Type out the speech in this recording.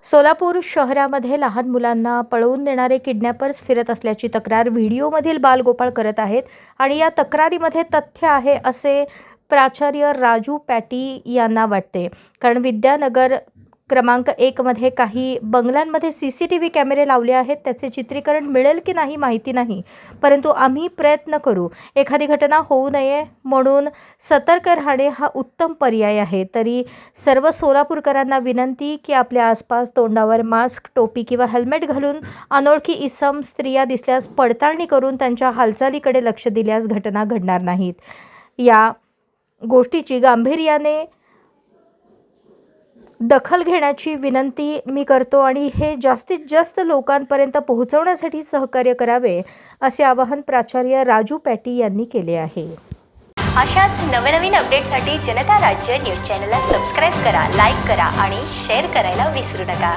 सोलापूर शहरामध्ये लहान मुलांना पळवून नेणारे किडनॅपर्स फिरत असल्याची तक्रार व्हिडिओमधील बालगोपाळ करत आहेत आणि या तक्रारीमध्ये तथ्य आहे असे प्राचार्य राजू पॅटी यांना वाटते. कारण विद्यानगर क्रमांक 1 मध्ये काही बंगल्यांमध्ये CCTV कॅमेरे लावले आहेत. त्याचे चित्रीकरण मिळेल की नाही माहिती नाही, परंतु आम्ही प्रयत्न करू. एखादी घटना होऊ नये म्हणून सतर्क राहणे हा उत्तम पर्याय आहे. तरी सर्व सोलापूरकरांना विनंती की आपल्या आसपास तोंडावर मास्क, टोपी किंवा हेल्मेट घालून अनोळखी इसम, स्त्रिया दिसल्यास पडताळणी करून त्यांच्या हालचालीकडे लक्ष दिल्यास घटना घडणार नाहीत. या गोष्टीची गांभीर्याने दखल घेण्याची विनंती मी करतो आणि हे जास्तीत जास्त लोकांपर्यंत पोहोचवण्यासाठी सहकार्य करावे असे आवाहन प्राचार्य राजू पॅटी यांनी केले आहे. अशाच नवनवीन अपडेटसाठी जनता राज्य न्यूज चॅनलला सबस्क्राईब करा, लाईक करा आणि शेअर करायला विसरू नका.